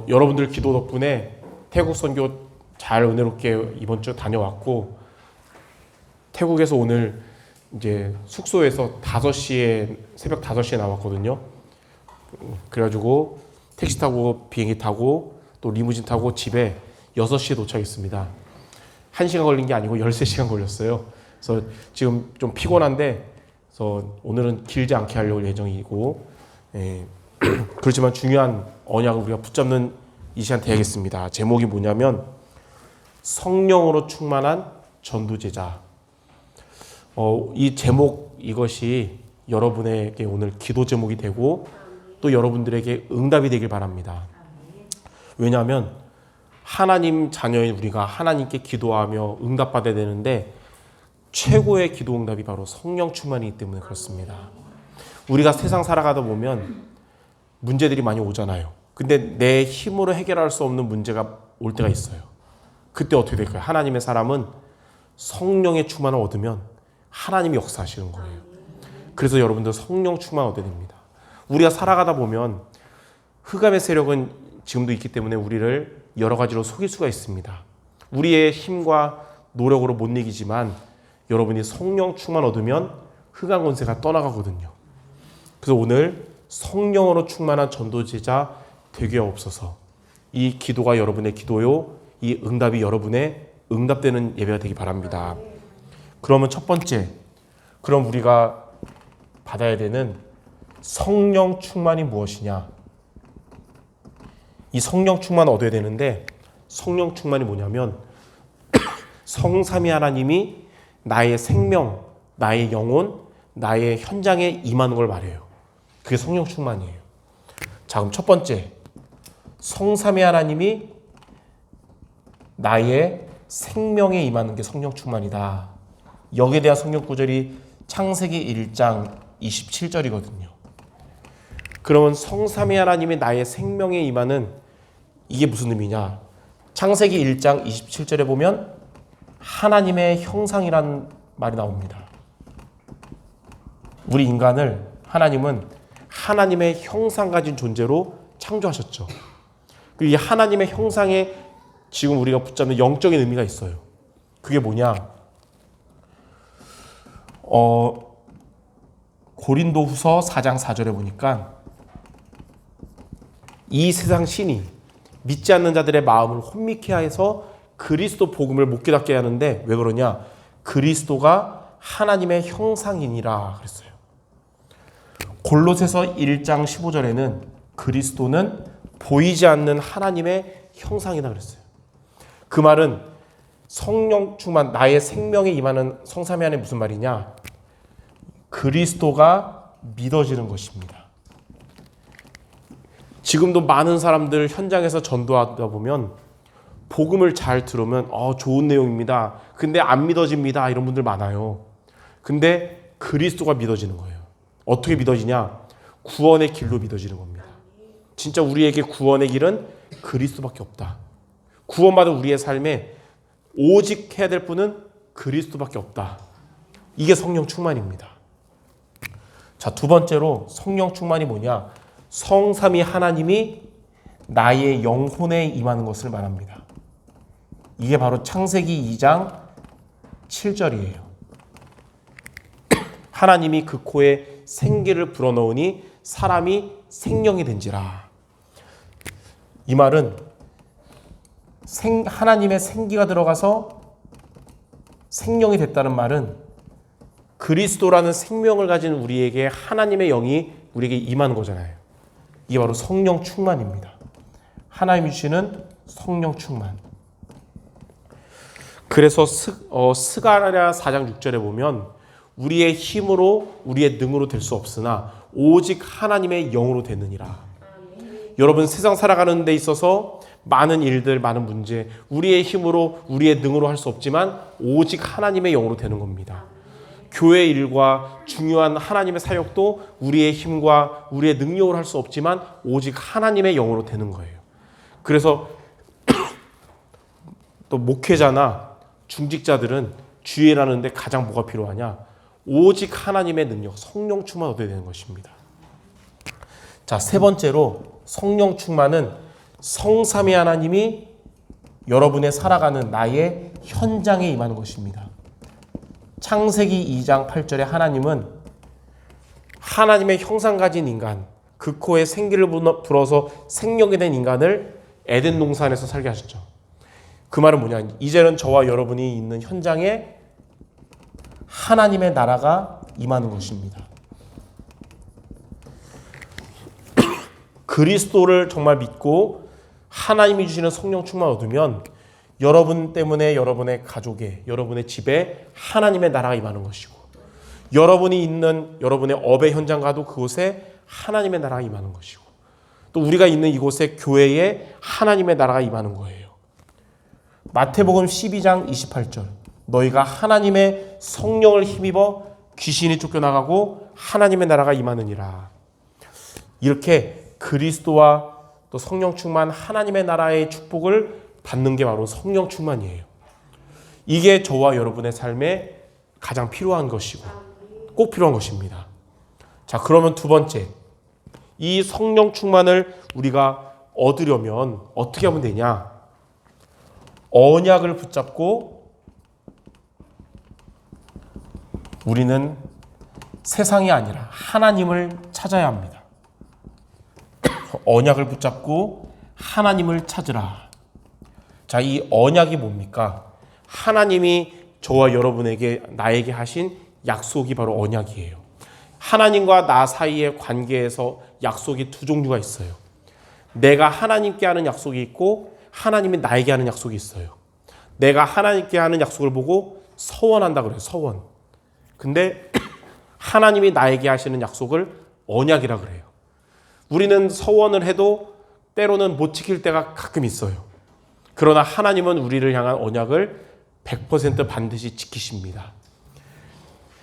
여러분들 기도 덕분에 태국 선교 잘 은혜롭게 이번 주 다녀왔고, 태국에서 오늘 이제 숙소에서 새벽 5시에 나왔거든요. 그래가지고 택시 타고 비행기 타고 또 리무진 타고 집에 6시에 도착했습니다. 1시간 걸린 게 아니고 13시간 걸렸어요. 그래서 지금 좀 피곤한데, 그래서 오늘은 길지 않게 하려고 예정이고, 그렇지만 중요한 언약을 우리가 붙잡는 이 시간 되야겠습니다. 제목이 뭐냐면 성령으로 충만한 전도제자. 이 제목, 이것이 여러분에게 오늘 기도 제목이 되고 또 여러분들에게 응답이 되길 바랍니다. 왜냐하면 하나님 자녀인 우리가 하나님께 기도하며 응답받아야 되는데, 최고의 기도 응답이 바로 성령 충만이기 때문에 그렇습니다. 우리가 세상 살아가다 보면 문제들이 많이 오잖아요. 근데 내 힘으로 해결할 수 없는 문제가 올 때가 있어요. 그때 어떻게 될까요? 하나님의 사람은 성령의 충만을 얻으면 하나님이 역사하시는 거예요. 그래서 여러분들 성령 충만 얻어야 됩니다. 우리가 살아가다 보면 흑암의 세력은 지금도 있기 때문에 우리를 여러 가지로 속일 수가 있습니다. 우리의 힘과 노력으로 못 이기지만 여러분이 성령 충만 얻으면 흑암 권세가 떠나가거든요. 그래서 오늘 성령으로 충만한 전도제자 되게 없어서 이 기도가 여러분의 기도요, 이 응답이 여러분의 응답되는 예배가 되기 바랍니다. 그러면 첫 번째, 그럼 우리가 받아야 되는 성령 충만이 무엇이냐? 이 성령 충만 얻어야 되는데, 성령 충만이 뭐냐면 성삼위 하나님이 나의 생명, 나의 영혼, 나의 현장에 임하는 걸 말해요. 그게 성령 충만이에요. 자, 그럼 첫 번째, 성삼위 하나님이 나의 생명에 임하는 게 성령 충만이다. 여기에 대한 성경 구절이 창세기 1장 27절이거든요. 그러면 성삼위 하나님이 나의 생명에 임하는, 이게 무슨 의미냐? 창세기 1장 27절에 보면 하나님의 형상이란 말이 나옵니다. 우리 인간을 하나님은 하나님의 형상 가진 존재로 창조하셨죠. 이 하나님의 형상에 지금 우리가 붙잡는 영적인 의미가 있어요. 그게 뭐냐? 고린도후서 4장 4절에 보니까 이 세상 신이 믿지 않는 자들의 마음을 혼미케 해서 그리스도 복음을 못 깨닫게 하는데, 왜 그러냐? 그리스도가 하나님의 형상이니라 그랬어요. 골로새서 1장 15절에는 그리스도는 보이지 않는 하나님의 형상이다 그랬어요. 그 말은 성령 충만, 나의 생명에 임하는 성삼위 하나님 무슨 말이냐? 그리스도가 믿어지는 것입니다. 지금도 많은 사람들 현장에서 전도하다 보면 복음을 잘 들으면 좋은 내용입니다. 근데 안 믿어집니다. 이런 분들 많아요. 근데 그리스도가 믿어지는 거예요. 어떻게 믿어지냐? 구원의 길로 믿어지는 겁니다. 진짜 우리에게 구원의 길은 그리스도밖에 없다. 구원받은 우리의 삶에 오직 해야 될 분은 그리스도밖에 없다. 이게 성령 충만입니다. 자, 두 번째로 성령 충만이 뭐냐? 성삼위 하나님이 나의 영혼에 임하는 것을 말합니다. 이게 바로 창세기 2장 7절이에요. 하나님이 그 코에 생기를 불어넣으니 사람이 생명이 된지라. 이 말은 하나님의 생기가 들어가서 생명이 됐다는 말은 그리스도라는 생명을 가진 우리에게 하나님의 영이 우리에게 임하는 거잖아요. 이게 바로 성령 충만입니다. 하나님이 주시는 성령 충만. 그래서 스가랴 4장 6절에 보면 우리의 힘으로 우리의 능으로 될 수 없으나 오직 하나님의 영으로 되느니라. 여러분, 세상 살아가는 데 있어서 많은 일들, 많은 문제, 우리의 힘으로 우리의 능으로 할 수 없지만 오직 하나님의 영으로 되는 겁니다. 교회 일과 중요한 하나님의 사역도 우리의 힘과 우리의 능력으로 할 수 없지만 오직 하나님의 영으로 되는 거예요. 그래서 또 목회자나 중직자들은 주일 하는데 가장 뭐가 필요하냐? 오직 하나님의 능력, 성령 충만 얻어야 되는 것입니다. 자, 세 번째로 성령 충만은 성삼위 하나님이 여러분의 살아가는 나의 현장에 임하는 것입니다. 창세기 2장 8절에 하나님은 하나님의 형상 가진 인간, 그 코에 생기를 불어서 생명이 된 인간을 에덴 동산에서 살게 하셨죠. 그 말은 뭐냐? 이제는 저와 여러분이 있는 현장에 하나님의 나라가 임하는 것입니다. 그리스도를 정말 믿고 하나님이 주시는 성령 충만 얻으면 여러분 때문에 여러분의 가족에, 여러분의 집에 하나님의 나라가 임하는 것이고, 여러분이 있는 여러분의 업의 현장 가도 그곳에 하나님의 나라가 임하는 것이고, 또 우리가 있는 이곳에 교회에 하나님의 나라가 임하는 거예요. 마태복음 12장 28절, 너희가 하나님의 성령을 힘입어 귀신이 쫓겨나가고 하나님의 나라가 임하느니라. 이렇게 그리스도와 또 성령 충만, 하나님의 나라의 축복을 받는 게 바로 성령 충만이에요. 이게 저와 여러분의 삶에 가장 필요한 것이고 꼭 필요한 것입니다. 자, 그러면 두 번째, 이 성령 충만을 우리가 얻으려면 어떻게 하면 되냐? 언약을 붙잡고 우리는 세상이 아니라 하나님을 찾아야 합니다. 언약을 붙잡고 하나님을 찾으라. 자, 이 언약이 뭡니까? 하나님이 저와 여러분에게, 나에게 하신 약속이 바로 언약이에요. 하나님과 나 사이의 관계에서 약속이 두 종류가 있어요. 내가 하나님께 하는 약속이 있고 하나님이 나에게 하는 약속이 있어요. 내가 하나님께 하는 약속을 보고 서원한다 그래요. 서원. 근데 하나님이 나에게 하시는 약속을 언약이라 그래요. 우리는 서원을 해도 때로는 못 지킬 때가 가끔 있어요. 그러나 하나님은 우리를 향한 언약을 100% 반드시 지키십니다.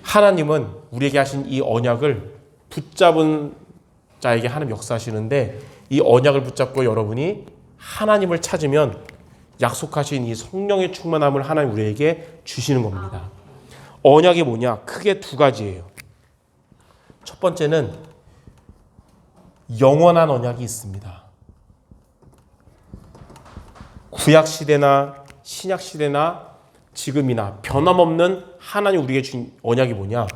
하나님은 우리에게 하신 이 언약을 붙잡은 자에게 하나님 역사하시는데, 이 언약을 붙잡고 여러분이 하나님을 찾으면 약속하신 이 성령의 충만함을 하나님 우리에게 주시는 겁니다. 언약이 뭐냐? 크게 두 가지예요. 첫 번째는 영원한 언약이 있습니다. 구약시대나 신약시대나 지금이나 변함없는 하나님 우리에게 준 언약이 뭐냐?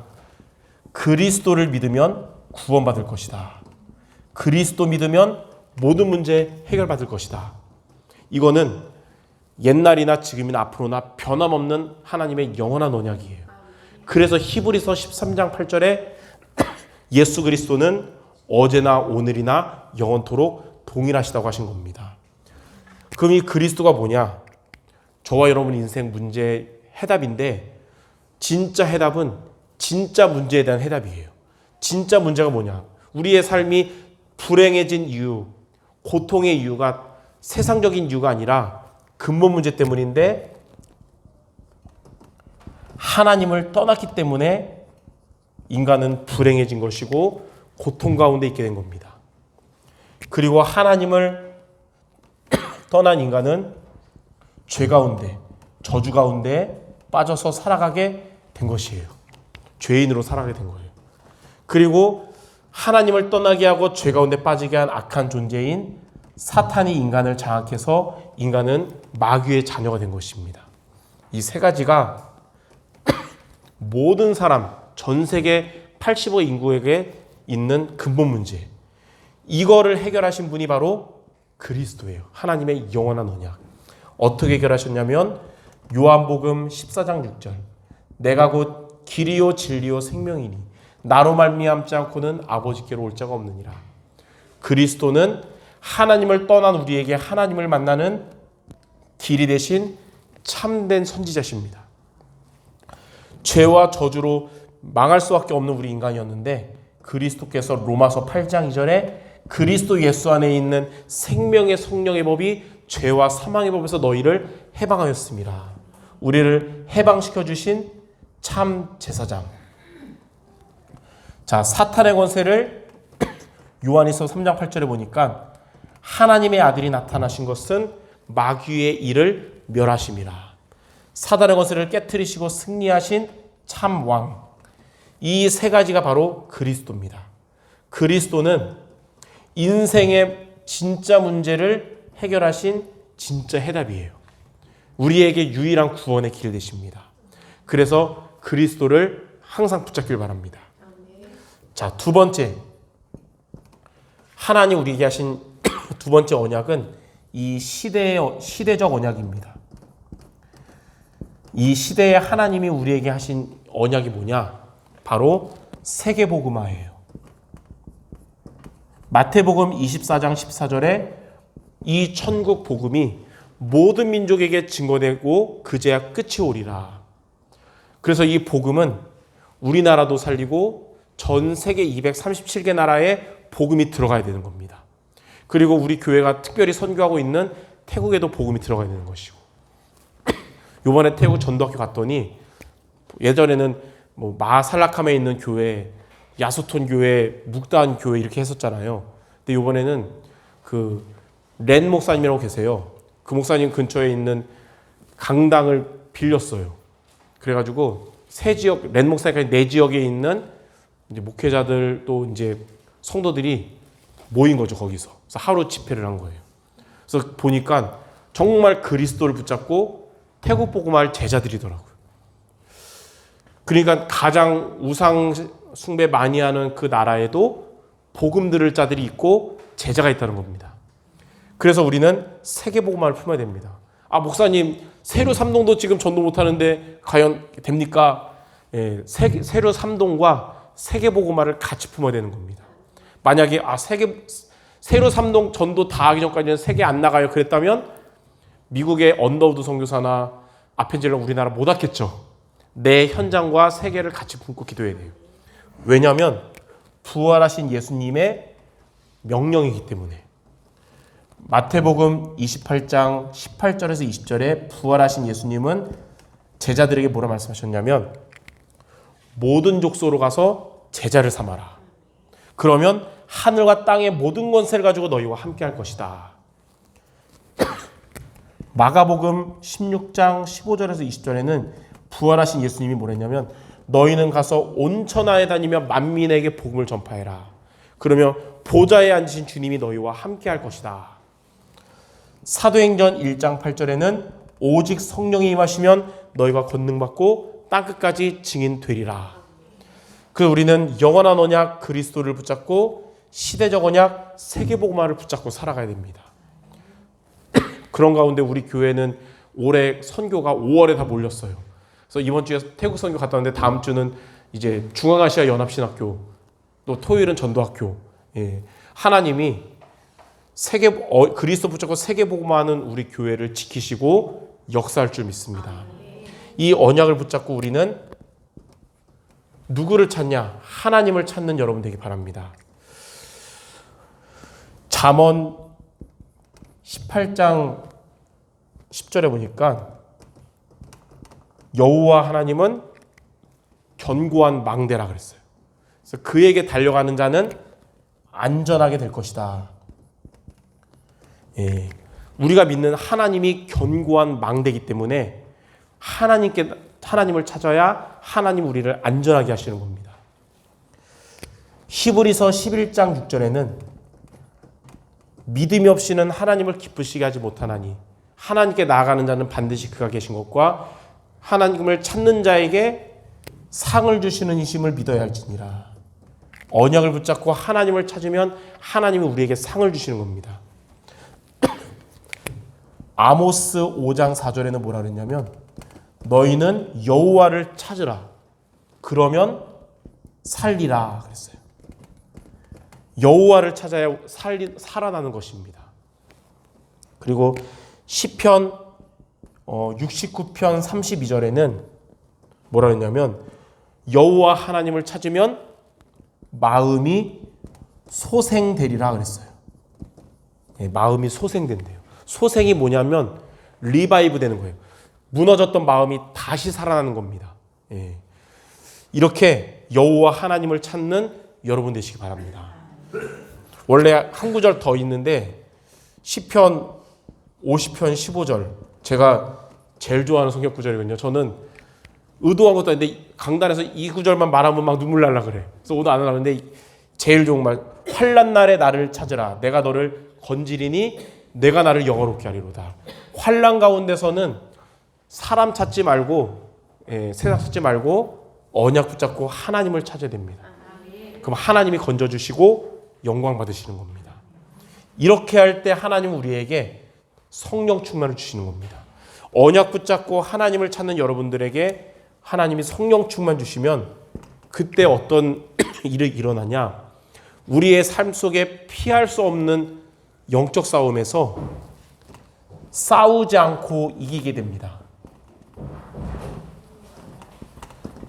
그리스도를 믿으면 구원받을 것이다. 그리스도 믿으면 모든 문제 해결받을 것이다. 이거는 옛날이나 지금이나 앞으로나 변함없는 하나님의 영원한 언약이에요. 그래서 히브리서 13장 8절에 예수 그리스도는 어제나 오늘이나 영원토록 동일하시다고 하신 겁니다. 그럼 이 그리스도가 뭐냐? 저와 여러분 인생 문제의 해답인데, 진짜 해답은 진짜 문제에 대한 해답이에요. 진짜 문제가 뭐냐? 우리의 삶이 불행해진 이유, 고통의 이유가 세상적인 이유가 아니라 근본 문제 때문인데, 하나님을 떠났기 때문에 인간은 불행해진 것이고 고통 가운데 있게 된 겁니다. 그리고 하나님을 떠난 인간은 죄 가운데, 저주 가운데 빠져서 살아가게 된 것이에요. 죄인으로 살아가게 된 거예요. 그리고 하나님을 떠나게 하고 죄 가운데 빠지게 한 악한 존재인 사탄이 인간을 장악해서 인간은 마귀의 자녀가 된 것입니다. 이 세 가지가 모든 사람, 전 세계 80억 인구에게 있는 근본 문제, 이거를 해결하신 분이 바로 그리스도예요. 하나님의 영원한 언약. 어떻게 해결하셨냐면 요한복음 14장 6절, 내가 곧 길이요 진리요 생명이니 나로 말미암지 않고는 아버지께로 올 자가 없느니라. 그리스도는 하나님을 떠난 우리에게 하나님을 만나는 길이 되신 참된 선지자십니다. 죄와 저주로 망할 수밖에 없는 우리 인간이었는데, 그리스도께서 로마서 8장 2절에 그리스도 예수 안에 있는 생명의 성령의 법이 죄와 사망의 법에서 너희를 해방하였습니다. 우리를 해방시켜 주신 참 제사장. 자, 사탄의 권세를 요한일서 3장 8절에 보니까 하나님의 아들이 나타나신 것은 마귀의 일을 멸하심이라. 사단의 권세를 깨트리시고 승리하신 참 왕. 이 세 가지가 바로 그리스도입니다. 그리스도는 인생의 진짜 문제를 해결하신 진짜 해답이에요. 우리에게 유일한 구원의 길 되십니다. 그래서 그리스도를 항상 붙잡길 바랍니다. 자, 두 번째, 하나님 우리에게 하신 두 번째 언약은 이 시대적 언약입니다. 이 시대에 하나님이 우리에게 하신 언약이 뭐냐? 바로 세계복음화예요. 마태복음 24장 14절에 이 천국 복음이 모든 민족에게 증거되고 그제야 끝이 오리라. 그래서 이 복음은 우리나라도 살리고 전 세계 237개 나라에 복음이 들어가야 되는 겁니다. 그리고 우리 교회가 특별히 선교하고 있는 태국에도 복음이 들어가야 되는 것이고, 이번에 태국 전도학교 갔더니 예전에는 뭐 마살라캄에 있는 교회, 야소톤 교회, 묵단 교회 이렇게 했었잖아요. 근데 이번에는 그 렌 목사님이라고 계세요. 그 목사님 근처에 있는 강당을 빌렸어요. 그래가지고 세 지역, 렌 목사님까지 네 지역에 있는 이제 목회자들 또 이제 성도들이 모인 거죠, 거기서. 그래서 하루 집회를 한 거예요. 그래서 보니까 정말 그리스도를 붙잡고 태국 복음할 제자들이더라고요. 그러니까 가장 우상 숭배 많이 하는 그 나라에도 복음 들을 자들이 있고 제자가 있다는 겁니다. 그래서 우리는 세계복음화를 품어야 됩니다. 아, 목사님 세류 삼동도 지금 전도 못하는데 과연 됩니까? 예, 세류 삼동과 세계복음화를 같이 품어야 되는 겁니다. 만약에 세류 삼동 전도 다 하기 전까지는 세계 안 나가요 그랬다면 미국의 언더우드 선교사나 아펜젤러 우리나라 못 왔겠죠. 내 현장과 세계를 같이 품고 기도해야 돼요. 왜냐하면 부활하신 예수님의 명령이기 때문에. 마태복음 28장 18절에서 20절에 부활하신 예수님은 제자들에게 뭐라 말씀하셨냐면 모든 족속으로 가서 제자를 삼아라. 그러면 하늘과 땅의 모든 권세를 가지고 너희와 함께 할 것이다. 마가복음 16장 15절에서 20절에는 부활하신 예수님이 뭐랬냐면 너희는 가서 온 천하에 다니며 만민에게 복음을 전파해라. 그러면 보좌에 앉으신 주님이 너희와 함께 할 것이다. 사도행전 1장 8절에는 오직 성령이 임하시면 너희가 권능받고 땅끝까지 증인 되리라. 그 우리는 영원한 언약 그리스도를 붙잡고 시대적 언약 세계복음화를 붙잡고 살아가야 됩니다. 그런 가운데 우리 교회는 올해 선교가 5월에 다 몰렸어요. 그래서 이번 주에 태국 선교 갔다 왔는데 다음 주는 이제 중앙아시아 연합신학교, 또 토요일은 전도학교. 예. 하나님이 그리스도 붙잡고 세계복음화하는 우리 교회를 지키시고 역사할 줄 믿습니다. 이 언약을 붙잡고 우리는 누구를 찾냐? 하나님을 찾는 여러분 되기 바랍니다. 잠언 18장 10절에 보니까 여호와 하나님은 견고한 망대라 그랬어요. 그래서 그에게 달려가는 자는 안전하게 될 것이다. 예, 우리가 믿는 하나님이 견고한 망대이기 때문에 하나님을 찾아야 하나님 우리를 안전하게 하시는 겁니다. 히브리서 11장 6절에는 믿음이 없이는 하나님을 기쁘시게 하지 못하나니 하나님께 나아가는 자는 반드시 그가 계신 것과 하나님을 찾는 자에게 상을 주시는 이심을 믿어야 할지니라. 언약을 붙잡고 하나님을 찾으면 하나님이 우리에게 상을 주시는 겁니다. 아모스 5장 4절에는 뭐라 그랬냐면 너희는 여호와를 찾으라. 그러면 살리라 그랬어요. 여호와를 찾아야 살아나는 것입니다. 그리고 시편 69편 32절에는 뭐라 그랬냐면 여호와 하나님을 찾으면 마음이 소생되리라 그랬어요. 예, 마음이 소생된대요. 소생이 뭐냐면 리바이브 되는 거예요. 무너졌던 마음이 다시 살아나는 겁니다. 예. 이렇게 여호와 하나님을 찾는 여러분 되시기 바랍니다. 원래 한 구절 더 있는데 시편 50편 15절 제가 제일 좋아하는 성경 구절이거든요. 저는 의도한 것도 아닌데 강단에서 이 구절만 말하면 막 눈물 날라 그래. 그래서 오늘 안 하려는데 제일 좋은 말, 환난 날에 나를 찾으라. 내가 너를 건지리니 내가 나를 영화롭게 하리로다. 환난 가운데서는 사람 찾지 말고 세상 찾지 말고 언약 붙잡고 하나님을 찾아야 됩니다. 그럼 하나님이 건져주시고 영광 받으시는 겁니다. 이렇게 할 때 하나님은 우리에게 성령 충만을 주시는 겁니다. 언약 붙잡고 하나님을 찾는 여러분들에게 하나님이 성령 충만 주시면 그때 어떤 일이 일어나냐? 우리의 삶 속에 피할 수 없는 영적 싸움에서 싸우지 않고 이기게 됩니다.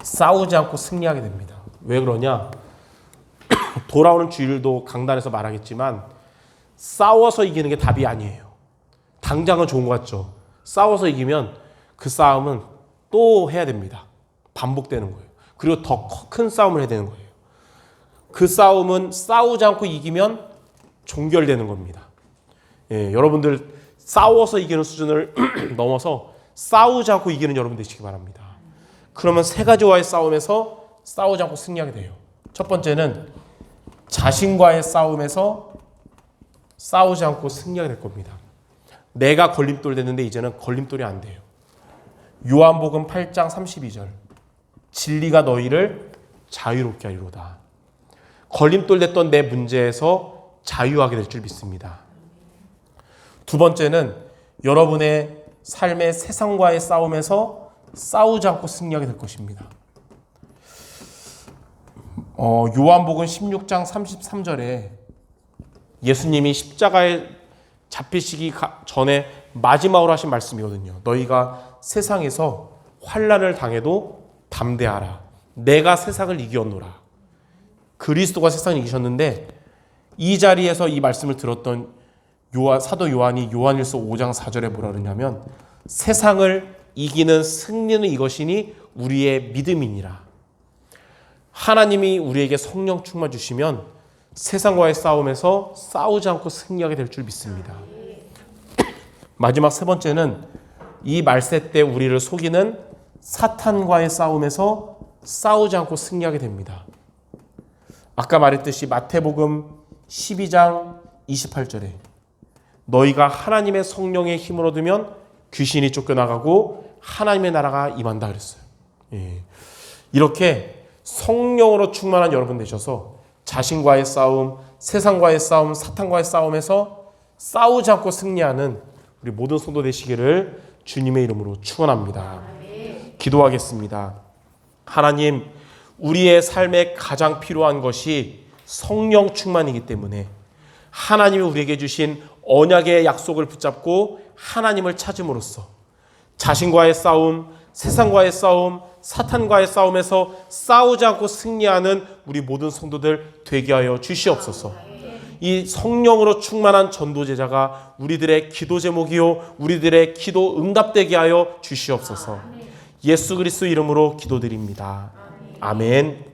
싸우지 않고 승리하게 됩니다. 왜 그러냐? 돌아오는 주일도 강단에서 말하겠지만 싸워서 이기는 게 답이 아니에요. 당장은 좋은 것 같죠. 싸워서 이기면 그 싸움은 또 해야 됩니다. 반복되는 거예요. 그리고 더 큰 싸움을 해야 되는 거예요. 그 싸움은 싸우지 않고 이기면 종결되는 겁니다. 여러분들 싸워서 이기는 수준을 넘어서 싸우지 않고 이기는 여러분 되시기 바랍니다. 그러면 세 가지와의 싸움에서 싸우지 않고 승리하게 돼요. 첫 번째는 자신과의 싸움에서 싸우지 않고 승리하게 될 겁니다. 내가 걸림돌 됐는데 이제는 걸림돌이 안 돼요. 요한복음 8장 32절. 진리가 너희를 자유롭게 하리로다. 걸림돌 됐던 내 문제에서 자유하게 될 줄 믿습니다. 두 번째는 여러분의 삶의 세상과의 싸움에서 싸우지 않고 승리하게 될 것입니다. 요한복음 16장 33절에 예수님이 십자가에 잡히시기 전에 마지막으로 하신 말씀이거든요. 너희가 세상에서 환난을 당해도 담대하라. 내가 세상을 이겼노라. 그리스도가 세상을 이기셨는데 이 자리에서 이 말씀을 들었던 사도 요한이 요한일서 5장 4절에 뭐라 그러냐면 세상을 이기는 승리는 이것이니 우리의 믿음이니라. 하나님이 우리에게 성령 충만 주시면 세상과의 싸움에서 싸우지 않고 승리하게 될 줄 믿습니다. 마지막 세 번째는 이 말세 때 우리를 속이는 사탄과의 싸움에서 싸우지 않고 승리하게 됩니다. 아까 말했듯이 마태복음 12장 28절에 너희가 하나님의 성령의 힘을 얻으면 귀신이 쫓겨나가고 하나님의 나라가 임한다 그랬어요. 이렇게 성령으로 충만한 여러분 되셔서 자신과의 싸움, 세상과의 싸움, 사탄과의 싸움에서 싸우지 않고 승리하는 우리 모든 성도 되시기를 주님의 이름으로 축원합니다. 기도하겠습니다. 하나님, 우리의 삶에 가장 필요한 것이 성령 충만이기 때문에 하나님이 우리에게 주신 언약의 약속을 붙잡고 하나님을 찾음으로써 자신과의 싸움, 세상과의 싸움, 사탄과의 싸움에서 싸우지 않고 승리하는 우리 모든 성도들 되게 하여 주시옵소서. 이 성령으로 충만한 전도제자가 우리들의 기도 제목이요 우리들의 기도 응답되게 하여 주시옵소서. 예수 그리스도 이름으로 기도드립니다. 아멘.